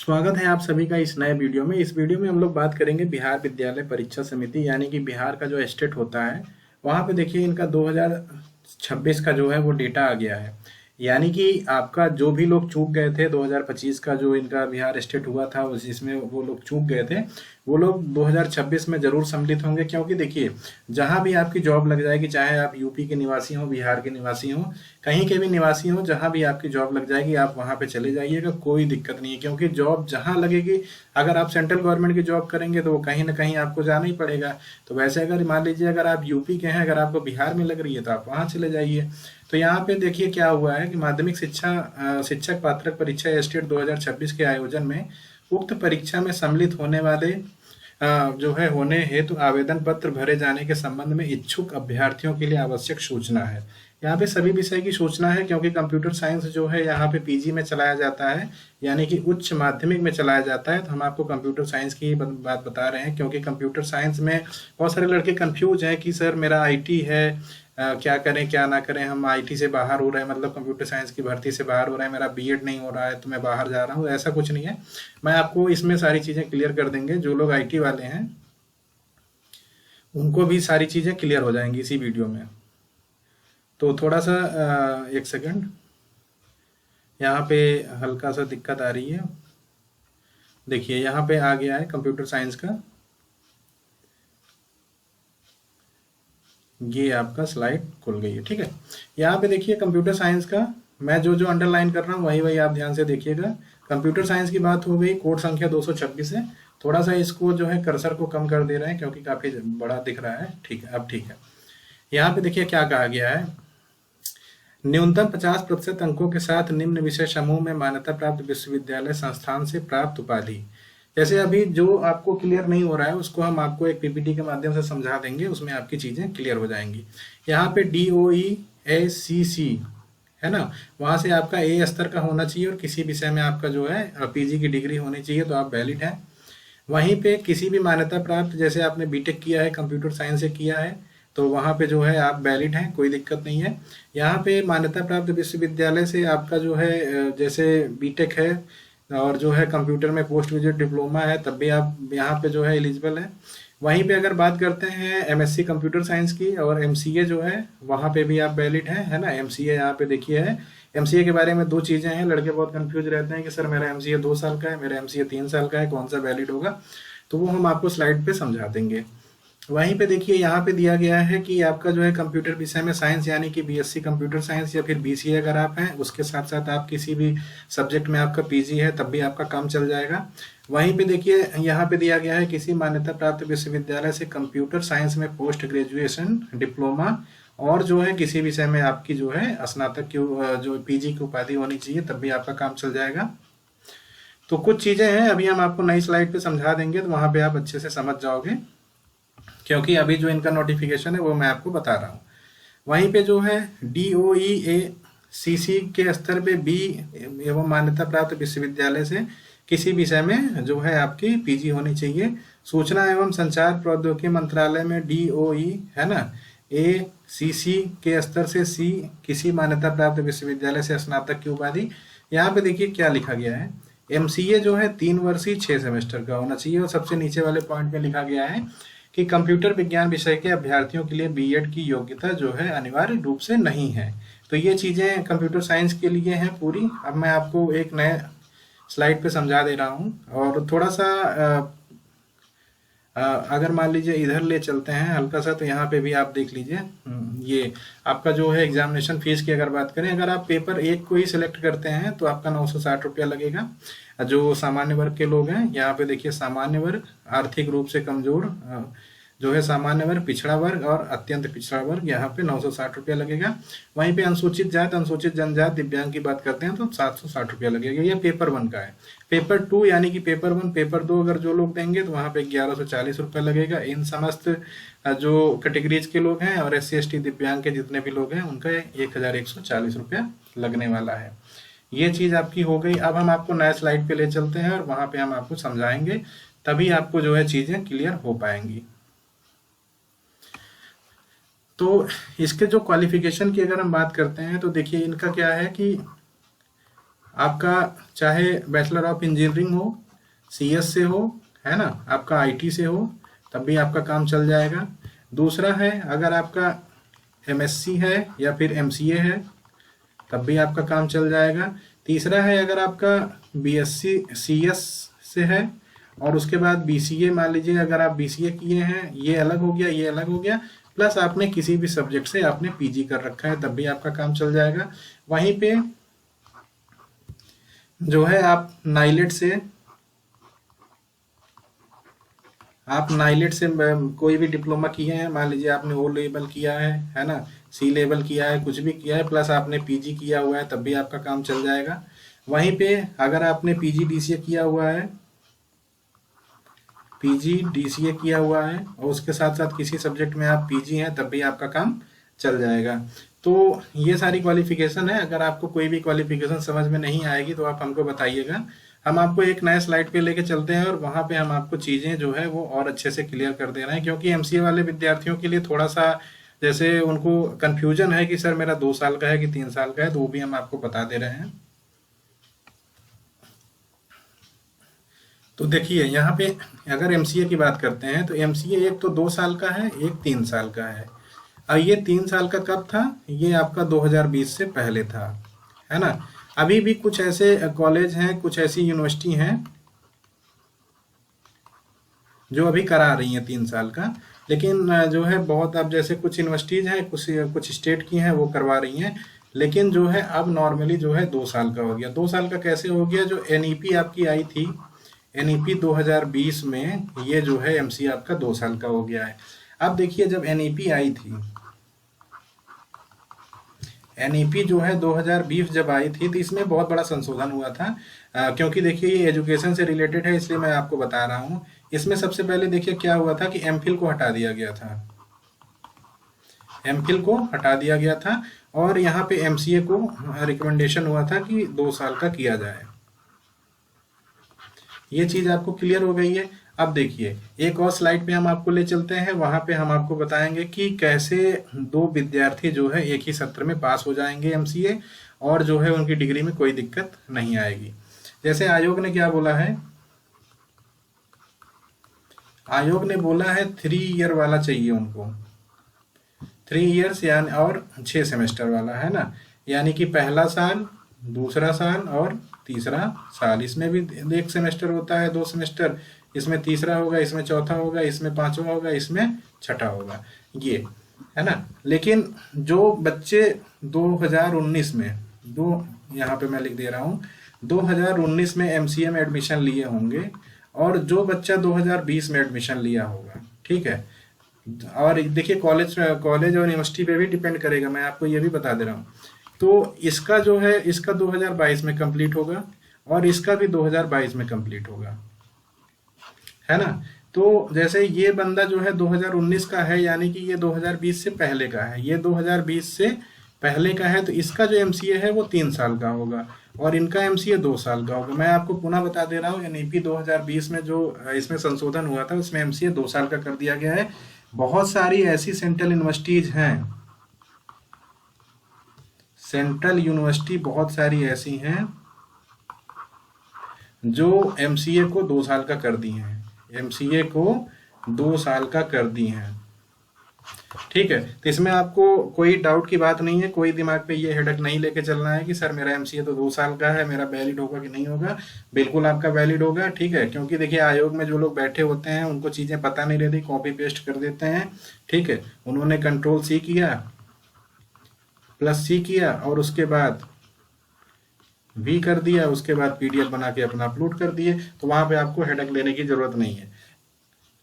स्वागत है आप सभी का इस नए वीडियो में। इस वीडियो में हम लोग बात करेंगे बिहार विद्यालय परीक्षा समिति यानी कि बिहार का जो स्टेट होता है वहाँ पे देखिए इनका 2026 का जो है वो डेटा आ गया है। यानी कि आपका जो भी लोग चूक गए थे 2025 का जो इनका बिहार स्टेट हुआ था जिसमें वो लोग चूक गए थे वो लोग 2026 में जरूर सम्मिलित होंगे। क्योंकि देखिए जहाँ भी आपकी जॉब लग जाएगी, चाहे आप यूपी के निवासी हो, बिहार के निवासी हो, कहीं के भी निवासी हो, जहाँ भी आपकी जॉब लग जाएगी आप वहाँ पे चले जाइएगा, कोई दिक्कत नहीं है। क्योंकि जॉब जहाँ लगेगी, अगर आप सेंट्रल गवर्नमेंट की जॉब करेंगे तो वो कहीं ना कहीं आपको जाना ही पड़ेगा। तो वैसे अगर मान लीजिए अगर आप यूपी के हैं, अगर आपको बिहार में लग रही है तो आप वहाँ चले जाइए। तो यहाँ पे देखिए क्या हुआ है कि माध्यमिक शिक्षक पात्रक परीक्षा स्टेट 2026 के आयोजन में उक्त परीक्षा में सम्मिलित होने वाले जो है होने हेतु आवेदन पत्र भरे जाने के संबंध में इच्छुक अभ्यर्थियों के लिए आवश्यक सूचना है। यहाँ पे सभी विषय की सूचना है, क्योंकि कंप्यूटर साइंस जो है यहाँ पे पीजी में चलाया जाता है, यानी कि उच्च माध्यमिक में चलाया जाता है। तो हम आपको कंप्यूटर साइंस की बात बता रहे हैं, क्योंकि कंप्यूटर साइंस में बहुत सारे लड़के कंफ्यूज हैं कि सर मेरा आईटी है, क्या करें क्या ना करें, हम आईटी से बाहर हो रहे हैं, मतलब कंप्यूटर साइंस की भर्ती से बाहर हो रहे हैं, मेरा बीएड नहीं हो रहा है तो मैं बाहर जा रहा हूँ। ऐसा कुछ नहीं है, मैं आपको इसमें सारी चीज़ें क्लियर कर देंगे। जो लोग आईटी वाले हैं उनको भी सारी चीज़ें क्लियर हो जाएंगी इसी वीडियो में। तो थोड़ा सा एक सेकंड, यहाँ पे हल्का सा दिक्कत आ रही है। देखिए यहाँ पे आ गया है कंप्यूटर साइंस का, ये आपका स्लाइड खुल गई है, ठीक है। यहाँ पे देखिए कंप्यूटर साइंस का मैं जो जो अंडरलाइन कर रहा हूँ वही वही आप ध्यान से देखिएगा। कंप्यूटर साइंस की बात हो गई, कोड संख्या 226 है। थोड़ा सा इसको जो है कर्सर को कम कर दे रहे हैं क्योंकि काफ़ी बड़ा दिख रहा है, ठीक है, अब ठीक है। यहाँ पे देखिए क्या कहा गया है, न्यूनतम 50% अंकों के साथ निम्न विषय समूह में मान्यता प्राप्त विश्वविद्यालय संस्थान से प्राप्त उपाधि। जैसे अभी जो आपको क्लियर नहीं हो रहा है उसको हम आपको एक पीपीटी के माध्यम से समझा देंगे, उसमें आपकी चीज़ें क्लियर हो जाएंगी। यहाँ पे DOE-ACC है ना, वहाँ से आपका ए स्तर का होना चाहिए और किसी विषय में आपका जो है पीजी की डिग्री होनी चाहिए, तो आप वैलिड हैं। वहीं पे किसी भी मान्यता प्राप्त, जैसे आपने बीटेक किया है, कंप्यूटर साइंस से किया है, तो वहाँ पे जो है आप वैलिड हैं, कोई दिक्कत नहीं है। यहाँ पे मान्यता प्राप्त विश्वविद्यालय से आपका जो है जैसे बीटेक है और जो है कंप्यूटर में पोस्ट ग्रेजुएट डिप्लोमा है, तब भी आप यहाँ पे जो है एलिजिबल है। वहीं पे अगर बात करते हैं एमएससी कंप्यूटर साइंस की और एमसीए जो है, वहाँ पे भी आप वैलिड हैं, है ना। एमसीए यहाँ पे देखिए है। एमसीए के बारे में दो चीज़ें हैं, लड़के बहुत कंफ्यूज रहते हैं कि सर मेरा एमसीए 2 साल का है, मेरा एमसीए 3 साल का है, कौन सा वैलिड होगा, तो वो हम आपको स्लाइड पे समझा देंगे। वहीं पे देखिए यहाँ पे दिया गया है कि आपका जो है कंप्यूटर विषय में साइंस यानी कि बीएससी कंप्यूटर साइंस या फिर बीसीए अगर आप हैं, उसके साथ साथ आप किसी भी सब्जेक्ट में आपका पीजी है तब भी आपका काम चल जाएगा। वहीं पे देखिए यहाँ पे दिया गया है किसी मान्यता प्राप्त विश्वविद्यालय से कंप्यूटर साइंस में पोस्ट ग्रेजुएशन डिप्लोमा और जो है किसी विषय में आपकी जो है स्नातक की जो पीजी की उपाधि होनी चाहिए, तब भी आपका काम चल जाएगा। तो कुछ चीज़ें हैं, अभी हम आपको नई स्लाइड पे समझा देंगे, तो वहाँ पे आप अच्छे से समझ जाओगे, क्योंकि अभी जो इनका नोटिफिकेशन है वो मैं आपको बता रहा हूँ। वहीं पे जो है DOE-ACC के स्तर पे बी एवं मान्यता प्राप्त विश्वविद्यालय से किसी विषय में जो है आपकी पीजी होनी चाहिए। सूचना एवं संचार प्रौद्योगिकी मंत्रालय में DOE है ना, ACC के स्तर से सी किसी मान्यता प्राप्त विश्वविद्यालय से स्नातक की उपाधि। यहाँ पे देखिए क्या लिखा गया है, MCA जो है 3 वर्षीय 6 सेमेस्टर का होना चाहिए, और सबसे नीचे वाले पॉइंट में लिखा गया है कि कंप्यूटर विज्ञान विषय के अभ्यर्थियों के लिए बीएड की योग्यता जो है अनिवार्य रूप से नहीं है। तो ये चीज़ें कंप्यूटर साइंस के लिए हैं पूरी। अब मैं आपको एक नए स्लाइड पे समझा दे रहा हूँ, और थोड़ा सा अगर मान लीजिए इधर ले चलते हैं हल्का सा, तो यहाँ पे भी आप देख लीजिए। ये आपका जो है एग्जामिनेशन फीस की अगर बात करें, अगर आप पेपर 1 को ही सिलेक्ट करते हैं तो आपका 960 रुपया लगेगा। जो सामान्य वर्ग के लोग हैं, यहाँ पे देखिए सामान्य वर्ग, आर्थिक रूप से कमजोर जो है सामान्य वर्ग, पिछड़ा वर्ग और अत्यंत पिछड़ा वर्ग, यहाँ पे 960 रुपया लगेगा। वहीं पे अनुसूचित जात, अनुसूचित जनजात, दिव्यांग की बात करते हैं तो 760 रुपया लगेगा। ये पेपर 1 का है। पेपर 2 यानी कि पेपर 1, पेपर 2 अगर जो लोग देंगे तो वहाँ पे 1140 रुपया लगेगा। इन समस्त जो कैटेगरीज के लोग हैं और SC ST दिव्यांग के जितने भी लोग हैं उनका 1140 रुपया लगने वाला है। ये चीज़ आपकी हो गई। अब हम आपको नए स्लाइड पे ले चलते हैं और वहाँ पे हम आपको समझाएंगे, तभी आपको जो है चीज़ें क्लियर हो पाएंगी। तो इसके जो क्वालिफिकेशन की अगर हम बात करते हैं तो देखिए इनका क्या है कि आपका चाहे बैचलर ऑफ इंजीनियरिंग हो, CS से हो, है ना, आपका IT से हो, तब भी आपका काम चल जाएगा। दूसरा है अगर आपका MSc है या फिर MCA है, तब भी आपका काम चल जाएगा। तीसरा है अगर आपका BSc CS से है और उसके बाद BCA, मान लीजिए अगर आप BCA किए हैं, ये अलग हो गया, ये अलग हो गया, प्लस आपने किसी भी सब्जेक्ट से आपने PG कर रखा है, तब भी आपका काम चल जाएगा। वहीं पे जो है आप नाइलेट से कोई भी डिप्लोमा किए हैं, मान लीजिए आपने O लेवल किया है ना, C लेवल किया है, कुछ भी किया है, प्लस आपने PG किया हुआ है, तब भी आपका काम चल जाएगा। वहीं पे अगर आपने PG DCA किया हुआ है, PG DCA किया हुआ है और उसके साथ साथ किसी सब्जेक्ट में आप PG हैं, तब भी आपका काम चल जाएगा। तो ये सारी क्वालिफिकेशन है। अगर आपको कोई भी क्वालिफिकेशन समझ में नहीं आएगी तो आप हमको बताइएगा, हम आपको एक नए स्लाइड पे लेके चलते हैं और वहाँ पे हम आपको चीज़ें जो है वो और अच्छे से क्लियर कर दे रहे हैं, क्योंकि MCA वाले विद्यार्थियों के लिए थोड़ा सा जैसे उनको कन्फ्यूजन है कि सर मेरा 2 साल का है कि 3 साल का है, तो वो भी हम आपको बता दे रहे हैं। तो देखिए यहाँ पे अगर MCA की बात करते हैं तो MCA एक तो 2 साल का है, एक 3 साल का है। अब ये 3 साल का कब था? ये आपका 2020 से पहले था, है ना। अभी भी कुछ ऐसे कॉलेज हैं, कुछ ऐसी यूनिवर्सिटी हैं जो अभी करा रही हैं 3 साल का, लेकिन जो है बहुत, अब जैसे कुछ यूनिवर्सिटीज हैं, कुछ स्टेट की हैं वो करवा रही हैं, लेकिन जो है अब नॉर्मली जो है 2 साल का हो गया। 2 साल का कैसे हो गया? जो NEP आपकी आई थी, NEP 2020 में, ये जो है MCA आपका 2 साल का हो गया है। अब देखिए जब NEP आई थी, NEP जो है 2020 जब आई थी, तो इसमें बहुत बड़ा संशोधन हुआ था, क्योंकि देखिए ये एजुकेशन से रिलेटेड है, इसलिए मैं आपको बता रहा हूँ। इसमें सबसे पहले देखिए क्या हुआ था कि MPhil को हटा दिया गया था, MPhil को हटा दिया गया था और यहाँ पे MCA को रिकमेंडेशन हुआ था कि 2 साल का किया जाए। ये चीज़ आपको क्लियर हो गई है। अब देखिए एक और स्लाइड पे हम आपको ले चलते हैं, वहाँ पे हम आपको बताएंगे कि कैसे 2 विद्यार्थी जो है एक ही सत्र में पास हो जाएंगे MCA, और जो है उनकी डिग्री में कोई दिक्कत नहीं आएगी। जैसे आयोग ने क्या बोला है, आयोग ने बोला है 3 ईयर वाला चाहिए उनको, 3 ईयर्स यानी और 6 सेमेस्टर वाला, है ना, यानी कि पहला साल, दूसरा साल और तीसरा साल। इसमें भी 1 सेमेस्टर होता है, 2 सेमेस्टर, इसमें तीसरा होगा, इसमें चौथा होगा, इसमें 5वां होगा, इसमें छठा होगा, ये है ना। लेकिन जो बच्चे 2019 में, यहाँ पे मैं लिख दे रहा हूँ, 2019 में MCA में एडमिशन लिए होंगे और जो बच्चा 2020 में एडमिशन लिया होगा, ठीक है, और देखिए कॉलेज और यूनिवर्सिटी पे भी डिपेंड करेगा, मैं आपको ये भी बता दे रहा हूँ। तो इसका जो है, इसका 2022 में कंप्लीट होगा और इसका भी 2022 में कंप्लीट होगा, है ना। तो जैसे ये बंदा जो है 2019 का है, यानी कि ये 2020 से पहले का है, ये 2020 से पहले का है, तो इसका जो MCA है वो 3 साल का होगा और इनका MCA 2 साल का होगा। मैं आपको पुनः बता दे रहा हूँ, NEP 2020 में जो इसमें संशोधन हुआ था उसमें MCA 2 साल का कर दिया गया है। बहुत सारी ऐसी सेंट्रल यूनिवर्सिटीज हैं, सेंट्रल यूनिवर्सिटी बहुत सारी ऐसी हैं जो MCA को 2 साल का कर दी हैं, MCA को 2 साल का कर दी हैं, ठीक है। तो इसमें आपको कोई डाउट की बात नहीं है, कोई दिमाग पे ये हेडक नहीं लेके चलना है कि सर मेरा MCA तो 2 साल का है, मेरा वैलिड होगा कि नहीं होगा। बिल्कुल आपका वैलिड होगा, ठीक है, क्योंकि देखिए आयोग में जो लोग बैठे होते हैं उनको चीज़ें पता नहीं रहती, कॉपी पेस्ट कर देते हैं, ठीक है। उन्होंने Ctrl+C किया, +C किया और उसके बाद V कर दिया, उसके बाद PDF बना के अपना अपलोड कर दिए, तो वहाँ पे आपको हेडक लेने की जरूरत नहीं है,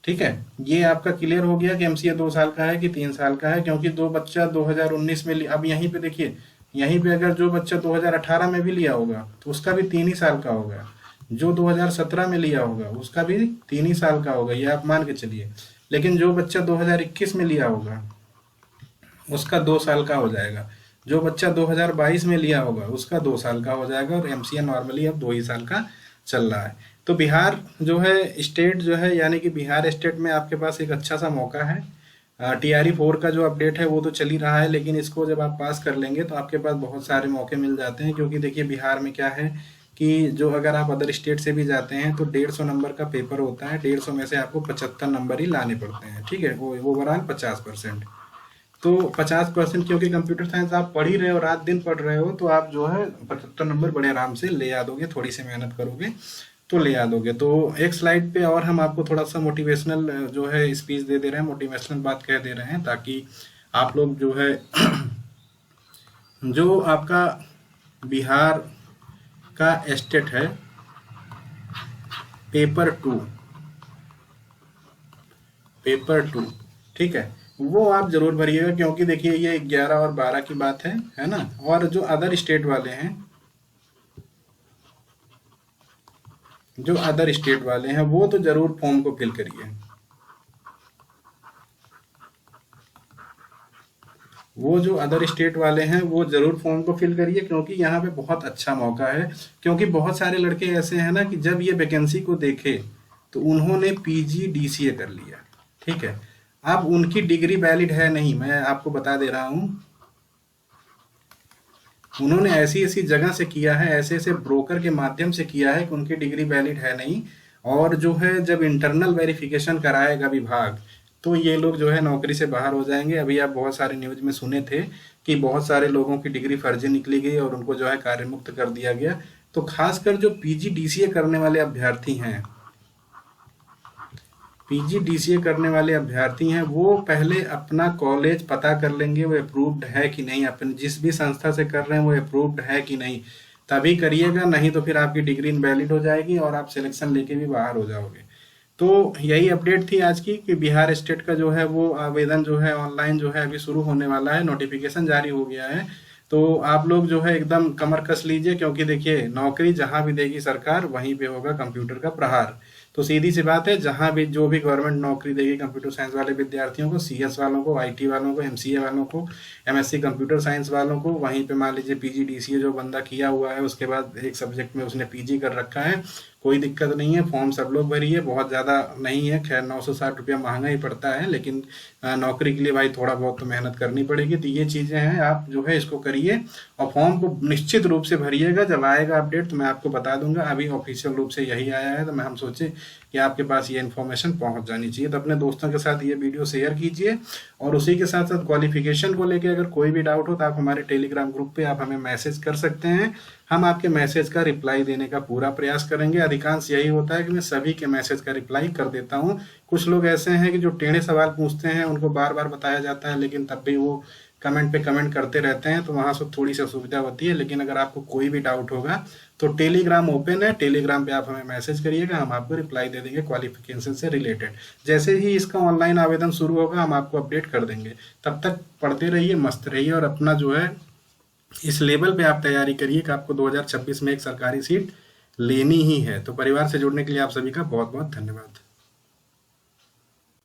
ठीक है। ये आपका क्लियर हो गया कि MCA 2 साल का है कि 3 साल का है, क्योंकि दो बच्चा 2019 में अब यहीं पे देखिए, यहीं पे अगर जो बच्चा 2018 में भी लिया होगा तो उसका भी 3 ही साल का होगा, जो 2017 में लिया होगा उसका भी 3 ही साल का होगा, ये आप मान के चलिए। लेकिन जो बच्चा 2021 में लिया होगा उसका 2 साल का हो जाएगा, जो बच्चा 2022 में लिया होगा उसका 2 साल का हो जाएगा, और MCA नॉर्मली अब 2 ही साल का चल रहा है। तो बिहार जो है स्टेट जो है, यानी कि बिहार स्टेट में आपके पास एक अच्छा सा मौका है, TRE 4 का जो अपडेट है वो तो चल ही रहा है, लेकिन इसको जब आप पास कर लेंगे तो आपके पास बहुत सारे मौके मिल जाते हैं। क्योंकि देखिए बिहार में क्या है कि जो अगर आप अदर स्टेट से भी जाते हैं तो 150 नंबर का पेपर होता है, 150 में से आपको 75 नंबर ही लाने पड़ते हैं, ठीक है, वो ओवरऑल 50%। तो 50% क्योंकि कंप्यूटर साइंस आप पढ़ ही रहे हो, रात दिन पढ़ रहे हो, तो आप जो है 75 नंबर बड़े आराम से ले आ दोगे, थोड़ी सी मेहनत करोगे तो ले आ दोगे। तो एक स्लाइड पे और हम आपको थोड़ा सा मोटिवेशनल जो है स्पीच दे रहे हैं, मोटिवेशनल बात कह दे रहे हैं, ताकि आप लोग जो है जो आपका बिहार का स्टेट है पेपर 2, ठीक है, वो आप जरूर भरिएगा। क्योंकि देखिए ये 11 और 12 की बात है ना। और जो अदर स्टेट वाले हैं, वो तो जरूर फॉर्म को फिल करिए, वो जो अदर स्टेट वाले हैं वो जरूर फॉर्म को फिल करिए, क्योंकि यहाँ पे बहुत अच्छा मौका है। क्योंकि बहुत सारे लड़के ऐसे हैं ना कि जब ये वैकेंसी को देखे तो उन्होंने PGDCA कर लिया, ठीक है। अब उनकी डिग्री वैलिड है नहीं, मैं आपको बता दे रहा हूँ। उन्होंने ऐसी ऐसी जगह से किया है, ऐसे ऐसे ब्रोकर के माध्यम से किया है कि उनकी डिग्री वैलिड है नहीं। और जो है जब इंटरनल वेरिफिकेशन कराएगा विभाग तो ये लोग जो है नौकरी से बाहर हो जाएंगे। अभी आप बहुत सारे न्यूज में सुने थे कि बहुत सारे लोगों की डिग्री फर्जी निकली गई और उनको जो है कार्य मुक्त कर दिया गया। तो खासकर जो PGDCA करने वाले अभ्यर्थी हैं, वो पहले अपना कॉलेज पता कर लेंगे, वो अप्रूव्ड है कि नहीं, अपन जिस भी संस्था से कर रहे हैं वो अप्रूव्ड है कि नहीं, तभी करिएगा। नहीं तो फिर आपकी डिग्री इनवैलिड हो जाएगी और आप सिलेक्शन लेके भी बाहर हो जाओगे। तो यही अपडेट थी आज की कि बिहार स्टेट का जो है वो आवेदन जो है ऑनलाइन जो है अभी शुरू होने वाला है, नोटिफिकेशन जारी हो गया है। तो आप लोग जो है एकदम कमर कस लीजिए, क्योंकि देखिए नौकरी जहां भी देगी सरकार वहीं पे होगा कंप्यूटर का प्रहार। तो सीधी सी बात है, जहां भी जो भी गवर्नमेंट नौकरी देगी कंप्यूटर साइंस वाले विद्यार्थियों को, CS वालों को, IT वालों को, MCA वालों को, MSc कंप्यूटर साइंस वालों को, वहीं पे मान लीजिए PGDCA जो बंदा किया हुआ है उसके बाद एक सब्जेक्ट में उसने PG कर रखा है, कोई दिक्कत नहीं है। फॉर्म सब लोग भरिए, बहुत ज़्यादा नहीं है, खैर 960 रुपया महंगा ही पड़ता है, लेकिन नौकरी के लिए भाई थोड़ा बहुत तो मेहनत करनी पड़ेगी। तो ये चीज़ें हैं, आप जो है इसको करिए और फॉर्म को निश्चित रूप से भरिएगा। जब आएगा अपडेट तो मैं आपको बता दूंगा। अभी ऑफिशियल रूप से यही आया है, तो हम सोचे कि आपके पास ये इन्फॉर्मेशन पहुंच जानी चाहिए। तो अपने दोस्तों के साथ ये वीडियो शेयर कीजिए और उसी के साथ साथ क्वालिफिकेशन को लेकर अगर कोई भी डाउट हो तो आप हमारे टेलीग्राम ग्रुप पे आप हमें मैसेज कर सकते हैं। हम आपके मैसेज का रिप्लाई देने का पूरा प्रयास करेंगे। अधिकांश यही होता है कि मैं सभी के मैसेज का रिप्लाई कर देता हूं। कुछ लोग ऐसे हैं कि जो टेढ़े सवाल पूछते हैं, उनको बार बार बताया जाता है लेकिन तब भी वो कमेंट पे कमेंट करते रहते हैं, तो वहां से थोड़ी सी असुविधा होती है। लेकिन अगर आपको कोई भी डाउट होगा तो टेलीग्राम ओपन है, टेलीग्राम पे आप हमें मैसेज करिएगा, हम आपको रिप्लाई दे देंगे क्वालिफिकेशन से रिलेटेड। जैसे ही इसका ऑनलाइन आवेदन शुरू होगा हम आपको अपडेट कर देंगे। तब तक पढ़ते रहिए, मस्त रहिए और अपना जो है इस लेवल पे आप तैयारी करिए कि आपको 2026 में एक सरकारी सीट लेनी ही है। तो परिवार से जुड़ने के लिए आप सभी का बहुत बहुत धन्यवाद।